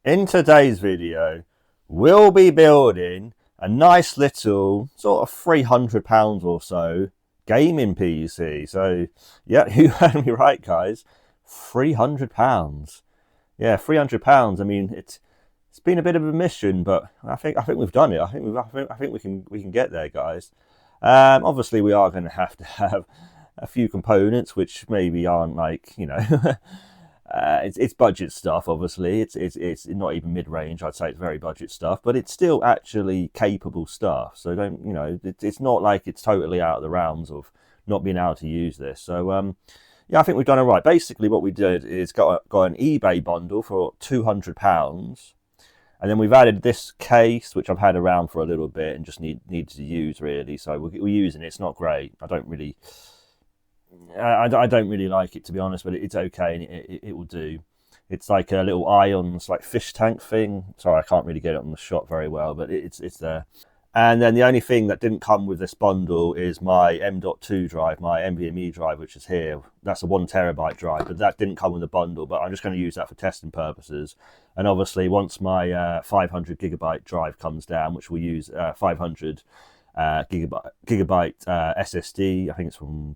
In today's video, we'll be building a nice little sort of £300 or so gaming PC. So yeah, you heard me right, guys. £300. Yeah, £300. I mean, it's been a bit of a mission, but I think we've done it. I think we can get there, guys. Obviously, we are going to have a few components which maybe aren't like it's budget stuff. Obviously, it's not even mid range. I'd say it's very budget stuff, but it's still actually capable stuff. So don't it's not like it's totally out of the realms of not being able to use this. So yeah, I think we've done it right. Basically, what we did is got an eBay bundle for £200. And then we've added this case, which I've had around for a little bit and just needed to use really. So we're using it. It's not great. I don't really like it, to be honest, but it's okay and it will do. It's like a little ions, like fish tank thing. Sorry, I can't really get it on the shot very well, but it's there. And then the only thing that didn't come with this bundle is my M.2 drive, my NVMe drive, which is here. That's a 1TB drive, but that didn't come with the bundle, but I'm just going to use that for testing purposes. And obviously, once my 500 gigabyte drive comes down, which we'll use 500 gigabyte SSD, I think it's from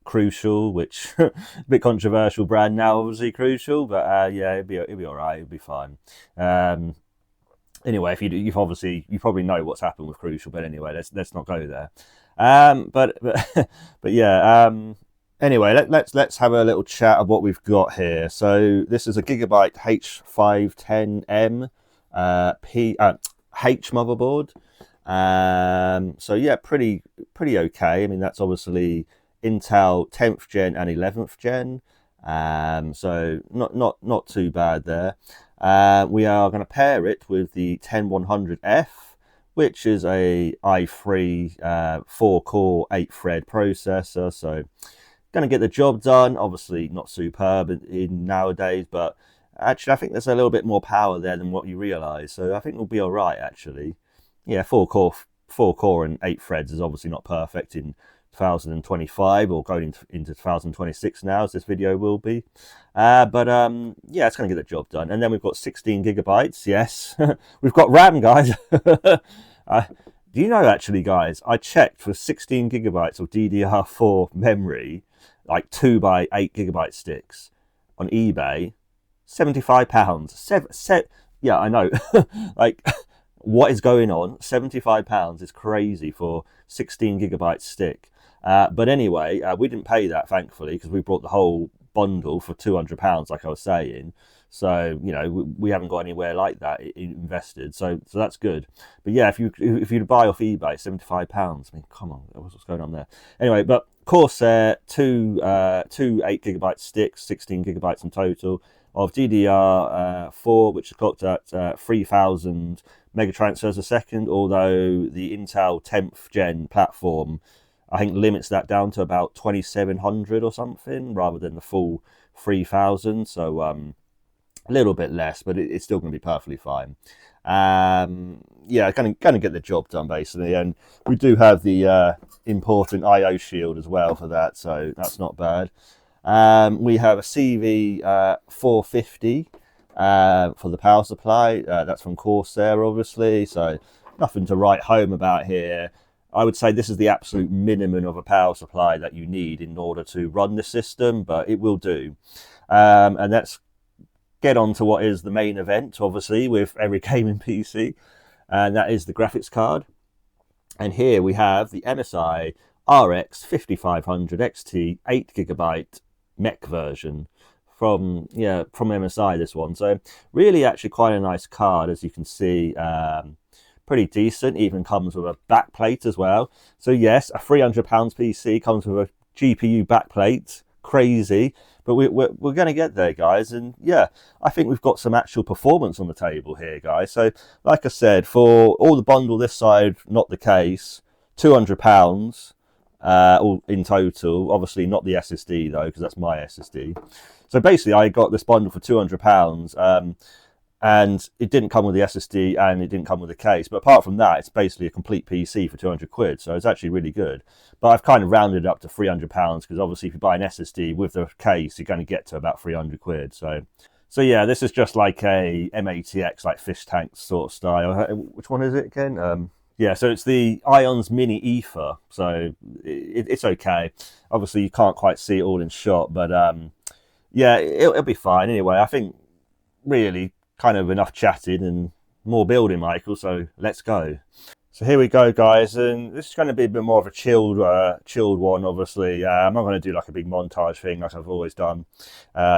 Crucial, which a bit controversial brand now, obviously Crucial, but yeah, it'll be all right, it'll be fine. Anyway, if you probably know what's happened with Crucial, but anyway, let's not go there. But yeah. Anyway, let's have a little chat of what we've got here. So this is a Gigabyte H510M H motherboard. So yeah, pretty okay. I mean, that's obviously Intel 10th gen and 11th gen. So not too bad there. We are going to pair it with the 10100F, which is a i3 4-core 8-thread processor. So going to get the job done. Obviously not superb in nowadays, but actually I think there's a little bit more power there than what you realise. So I think we'll be all right, actually. Yeah, 4-core and 8 threads is obviously not perfect in 2025 or going into 2026 now, as this video will be. But yeah, it's going to get the job done. And then we've got 16 gigabytes. Yes, we've got RAM, guys. Do you know, actually, guys, I checked for 16 gigabytes of DDR4 memory, like 2x8 gigabyte sticks on eBay, £75. Yeah, I know. Like, what is going on? £75 is crazy for 16 gigabyte stick. But anyway, we didn't pay that, thankfully, because we bought the whole bundle for £200, like I was saying. So we haven't got anywhere like that invested. So that's good. But yeah, if you buy off eBay, £75. I mean, come on, what's going on there? Anyway, but Corsair, two 8 gigabyte sticks, 16 gigabytes in total of DDR4, which is clocked at 3,000 megatransfers a second. Although the Intel 10th gen platform, I think, limits that down to about 2,700 or something, rather than the full 3,000. So a little bit less, but it's still going to be perfectly fine. Yeah, going to get the job done, basically. And we do have the important I/O shield as well for that, so that's not bad. We have a CV450 for the power supply. That's from Corsair, obviously, so nothing to write home about here. I would say this is the absolute minimum of a power supply that you need in order to run the system, but it will do. And let's get on to what is the main event, obviously, with every gaming PC, and that is the graphics card. And here we have the MSI RX 5500 XT 8GB mech version from MSI, this one. So really actually quite a nice card, as you can see. Pretty decent, even comes with a backplate as well. So yes, a £300 PC comes with a GPU backplate. Crazy, but we're going to get there, guys. And yeah, I think we've got some actual performance on the table here, guys. So like I said, for all the bundle this side, not the case, £200 all in total. Obviously not the SSD though, because that's my SSD. So basically I got this bundle for £200, and it didn't come with the SSD and it didn't come with the case. But apart from that, it's basically a complete PC for 200 quid. So it's actually really good. But I've kind of rounded it up to £300, because obviously if you buy an SSD with the case, you're going to get to about 300 quid. So So yeah, this is just like a MATX, like fish tank sort of style. Which one is it again? Yeah, so it's the Ions Mini Ether. So it's okay. Obviously, you can't quite see it all in shot, but yeah, it'll be fine anyway. I think really kind of enough chatting and more building, Michael. So let's go. So here we go, guys, and this is going to be a bit more of a chilled one. Obviously, I'm not going to do like a big montage thing like I've always done,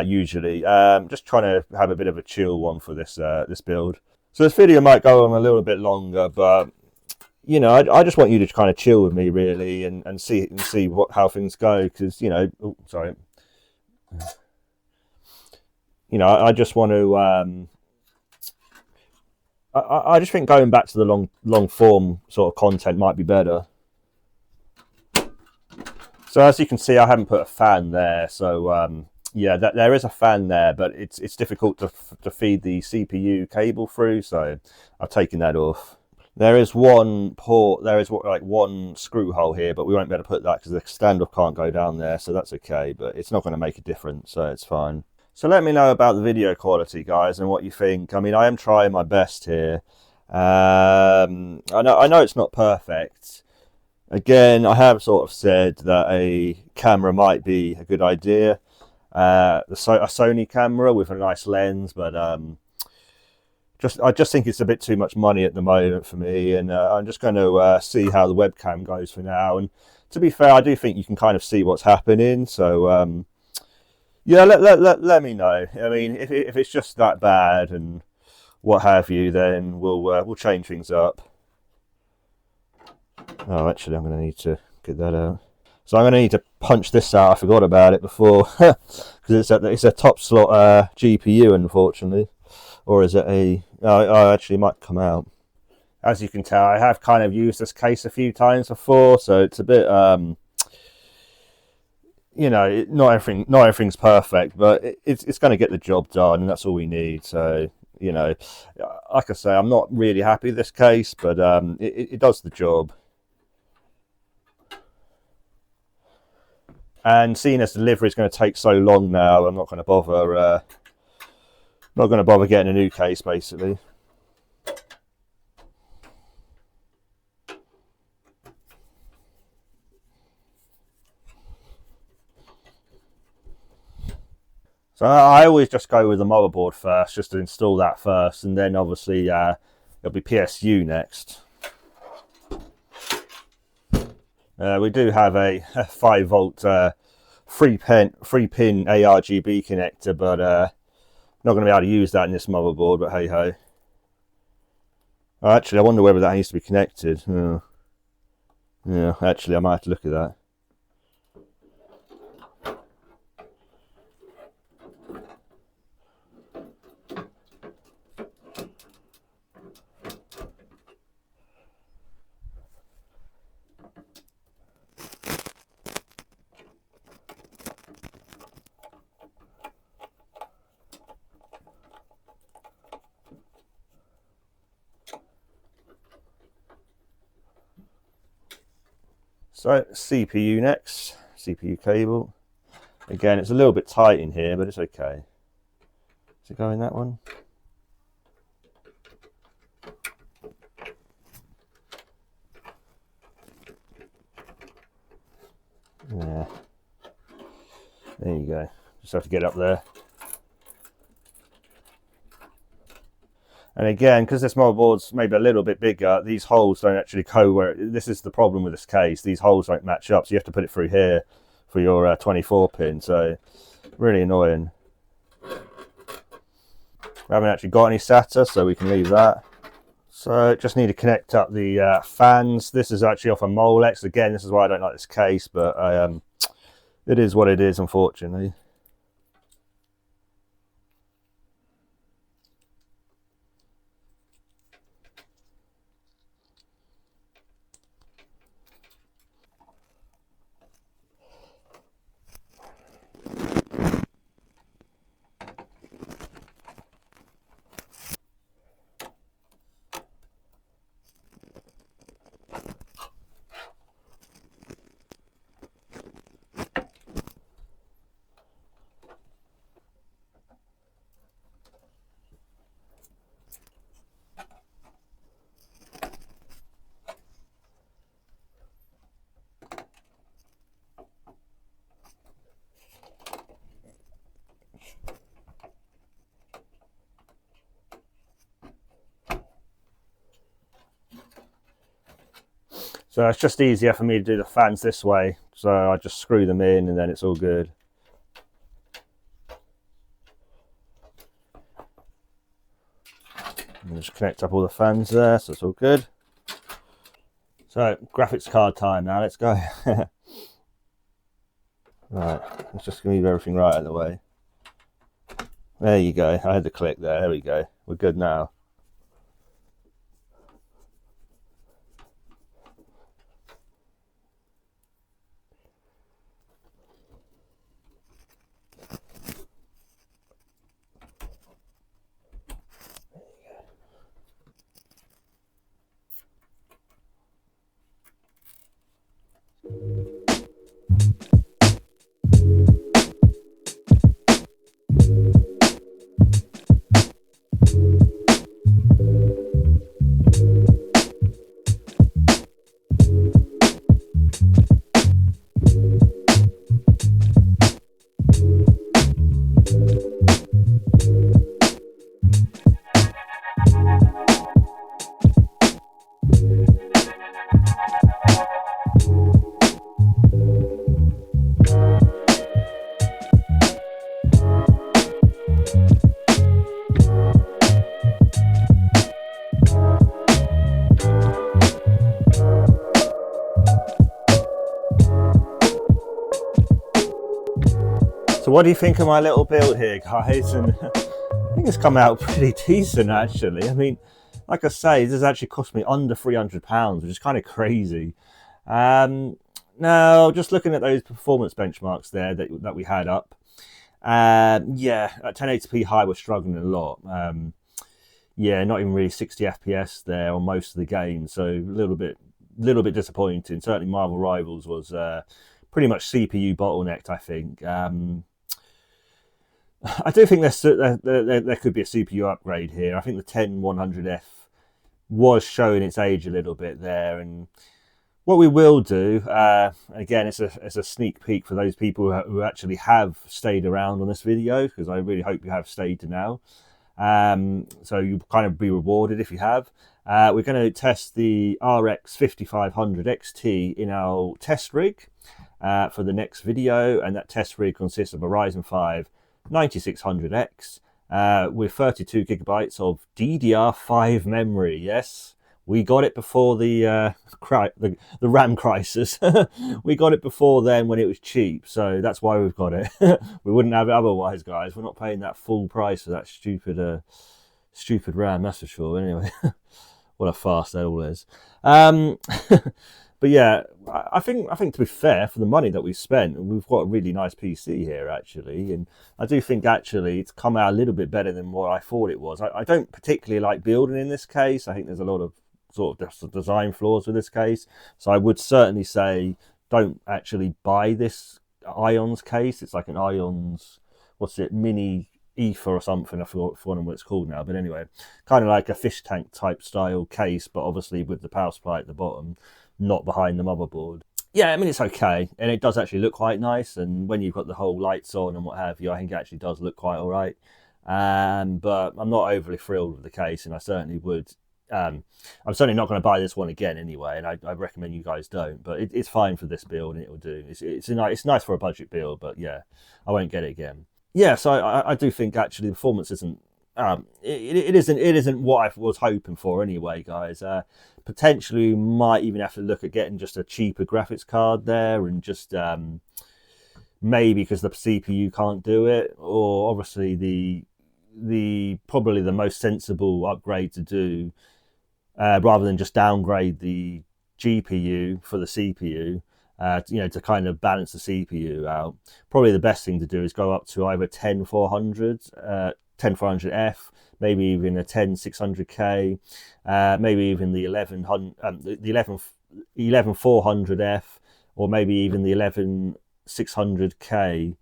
usually. Just trying to have a bit of a chill one for this build. So this video might go on a little bit longer, but you know, I just want you to kind of chill with me, really, and see how things go, because you know, oh, sorry, you know, I just want to. I just think going back to the long form sort of content might be better. So as you can see, I haven't put a fan there. So yeah, there is a fan there, but it's difficult to feed the CPU cable through. So I've taken that off. There is one port. There is like one screw hole here, but we won't be able to put that because the standoff can't go down there. So that's okay, but it's not going to make a difference. So it's fine. So let me know about the video quality, guys, and what you think. I mean, I am trying my best here. I know it's not perfect. Again, I have sort of said that a camera might be a good idea. A Sony camera with a nice lens, but I just think it's a bit too much money at the moment for me, and I'm just going to see how the webcam goes for now. And to be fair, I do think you can kind of see what's happening. So yeah, let me know. I mean, if it's just that bad and what have you, then we'll change things up. Oh, actually, I'm going to need to get that out. So I'm going to need to punch this out. I forgot about it before because it's a top slot GPU, unfortunately, or is it a? Oh, actually, it might come out. As you can tell, I have kind of used this case a few times before, so it's a bit you know, not everything's perfect, but it's going to get the job done, and that's all we need. So, you know, like I say, I'm not really happy with this case, but it does the job. And seeing as delivery is going to take so long now, I'm not going to bother. Not going to bother getting a new case, basically. So I always just go with the motherboard first, just to install that first, and then obviously it'll be PSU next. We do have a 5-volt 3-pin ARGB connector, but not going to be able to use that in this motherboard. But hey ho. Oh, actually, I wonder whether that needs to be connected. Yeah, actually, I might have to look at that. So CPU next, CPU cable. Again, it's a little bit tight in here, but it's okay. Does it go in that one? Yeah. There you go. Just have to get up there. And again, because this motherboard's maybe a little bit bigger, these holes don't actually go where... This is the problem with this case. These holes don't match up, so you have to put it through here for your 24 pin. So, really annoying. We haven't actually got any SATA, so we can leave that. So, just need to connect up the fans. This is actually off a Molex. Again, this is why I don't like this case, but it is what it is, unfortunately. So it's just easier for me to do the fans this way. So I just screw them in and then it's all good. And just connect up all the fans there, so it's all good. So graphics card time now, let's go. Right, let's just move everything right out of the way. There you go, I had to click there we go. We're good now. So what do you think of my little build here, guys? And I think it's come out pretty decent, actually. I mean, like I say, this has actually cost me under £300, which is kind of crazy. Now, just looking at those performance benchmarks there that we had up, yeah, at 1080p high, we're struggling a lot. Yeah, not even really 60 FPS there on most of the games, so a little bit disappointing. Certainly, Marvel Rivals was pretty much CPU bottlenecked, I think. I do think there could be a CPU upgrade here. I think the 10100F was showing its age a little bit there, and what we will do, again, it's a sneak peek for those people who actually have stayed around on this video, because I really hope you have stayed to now. So you'll kind of be rewarded if you have. We're going to test the RX 5500 XT in our test rig for the next video, and that test rig consists of a Ryzen 5 9600X with 32 gigabytes of DDR5 memory. Yes, we got it before the RAM crisis. We got it before then when it was cheap, so that's why we've got it. We wouldn't have it otherwise, guys. We're not paying that full price for that stupid RAM, that's for sure. Anyway, what a farce that all is. But yeah, I think to be fair, for the money that we've spent, we've got a really nice PC here, actually. And I do think, actually, it's come out a little bit better than what I thought it was. I don't particularly like building in this case. I think there's a lot of sort of design flaws with this case. So I would certainly say don't actually buy this Ions case. It's like an Ions, what's it, mini ether or something. I forgot what it's called now. But anyway, kind of like a fish tank type style case, but obviously with the power supply at the bottom, not behind the motherboard. Yeah, I mean, it's okay, and it does actually look quite nice, and when you've got the whole lights on and what have you, I think it actually does look quite all right. But I'm not overly thrilled with the case, and I certainly would. I'm certainly not going to buy this one again anyway, and I recommend you guys don't. But it's fine for this build, and it will do. It's nice for a budget build, but yeah, I won't get it again. Yeah, so I do think actually the performance isn't. It isn't what I was hoping for anyway, guys. Potentially might even have to look at getting just a cheaper graphics card there, and just maybe because the CPU can't do it, or obviously the probably the most sensible upgrade to do, rather than just downgrade the GPU for the CPU, to kind of balance the CPU out. Probably the best thing to do is go up to either 10400F, maybe even a 10600K, maybe even the 11400F, or maybe even the 11600K.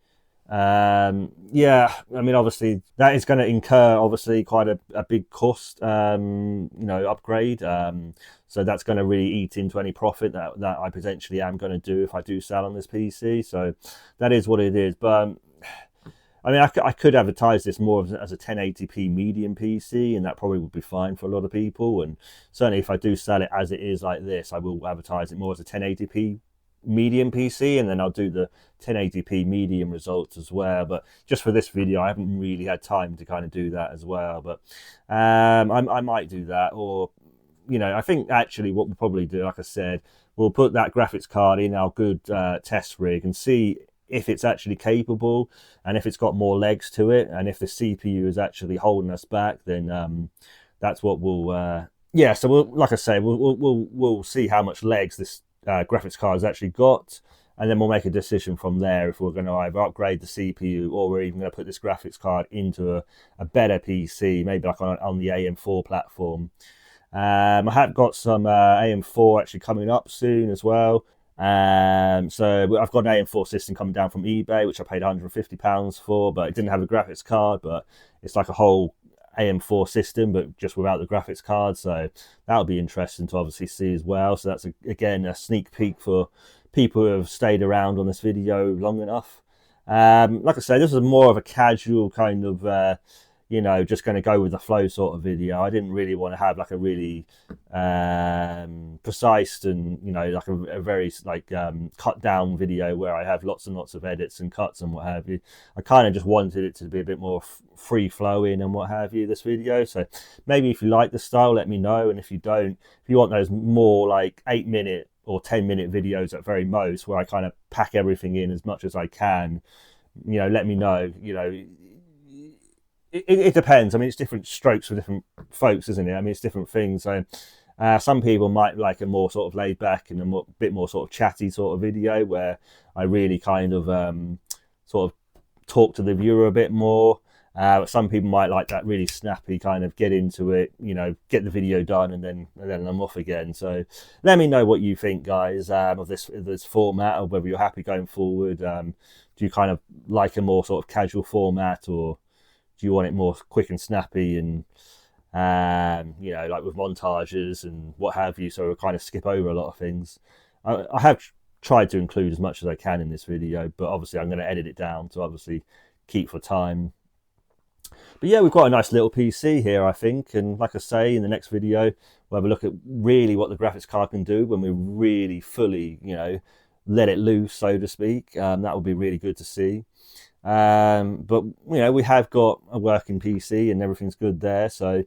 Yeah, I mean, obviously that is going to incur obviously quite a big cost, upgrade. So that's going to really eat into any profit that I potentially am going to do if I do sell on this PC. So that is what it is. But I mean, I could advertise this more as a 1080p medium PC, and that probably would be fine for a lot of people. And certainly, if I do sell it as it is like this, I will advertise it more as a 1080p medium PC, and then I'll do the 1080p medium results as well. But just for this video, I haven't really had time to kind of do that as well. But I might do that, or I think actually what we'll probably do, like I said, we'll put that graphics card in our good test rig and see if it's actually capable, and if it's got more legs to it, and if the CPU is actually holding us back, then that's what we'll yeah. So we'll, like I say, we'll see how much legs this graphics card has actually got, and then we'll make a decision from there if we're going to either upgrade the CPU, or we're even going to put this graphics card into a better PC, maybe like on the AM4 platform. I have got some AM4 actually coming up soon as well. So I've got an AM4 system coming down from eBay, which I paid £150 for, but it didn't have a graphics card, but it's like a whole AM4 system, but just without the graphics card. So that'll be interesting to obviously see as well. So that's again a sneak peek for people who have stayed around on this video long enough. Like I say, this is more of a casual kind of just going to go with the flow sort of video. I didn't really want to have like a really precise and like a very cut down video where I have lots and lots of edits and cuts and what have you. I kind of just wanted it to be a bit more free flowing and what have you, this video. So maybe if you like the style, let me know, and if you don't, if you want those more like 8-minute or 10-minute videos at very most, where I kind of pack everything in as much as I can, let me know. It depends. I mean, it's different strokes for different folks, isn't it? I mean, it's different things. So some people might like a more sort of laid back and a bit more sort of chatty sort of video where I really kind of sort of talk to the viewer a bit more. Some people might like that really snappy kind of get into it, get the video done and then I'm off again. So let me know what you think, guys, of this format, or whether you're happy going forward. Do you kind of like a more sort of casual format, or do you want it more quick and snappy and like with montages and what have you, so we'll kind of skip over a lot of things? I have tried to include as much as I can in this video, but obviously I'm going to edit it down to obviously keep for time. But yeah, we've got a nice little PC here, I think, and like I say, in the next video we'll have a look at really what the graphics card can do when we really fully let it loose, so to speak. That would be really good to see. But we have got a working PC and everything's good there. So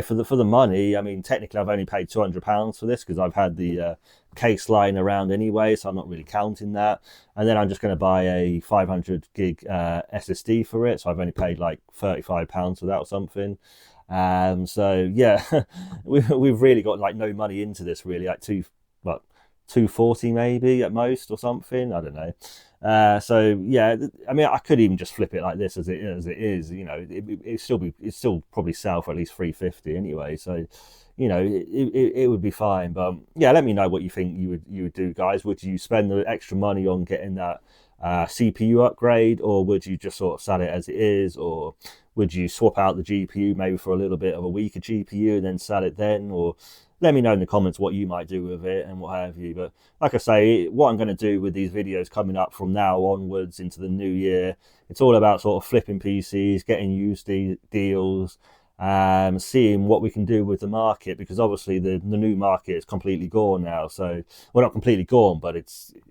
for the money, I mean, technically I've only paid £200 for this because I've had the case lying around anyway, so I'm not really counting that. And then I'm just going to buy a 500 gig SSD for it, so I've only paid like £35 for that or something. So yeah, we've really got like no money into this, really, like £240 maybe at most or something, I don't know. So yeah, I mean, I could even just flip it like this as it is. It'd still probably sell for at least £350 anyway. So it would be fine. But yeah, let me know what you think you would do, guys. Would you spend the extra money on getting that CPU upgrade, or would you just sort of sell it as it is, or would you swap out the GPU maybe for a little bit of a weaker GPU and then sell it then? Or let me know in the comments what you might do with it and what have you. But like I say, what I'm going to do with these videos coming up from now onwards into the new year, it's all about sort of flipping PCs, getting used deals, seeing what we can do with the market, because obviously the new market is completely gone now. So, well, not completely gone, but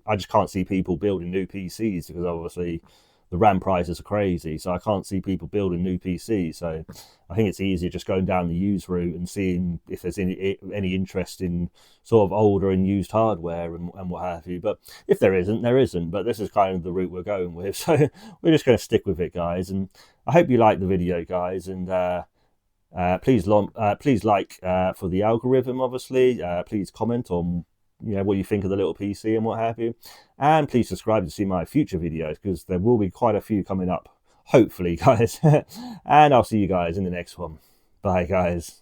I just can't see people building new PCs because obviously the RAM prices are crazy. So I can't see people building new PCs. So I think it's easier just going down the used route and seeing if there's any interest in sort of older and used hardware and what have you. But if there isn't, there isn't. But this is kind of the route we're going with. So we're just going to stick with it, guys. And I hope you like the video, guys. And please like for the algorithm, obviously. Please comment on what you think of the little PC and what have you, and please subscribe to see my future videos, because there will be quite a few coming up, hopefully, guys. And I'll see you guys in the next one. Bye, guys.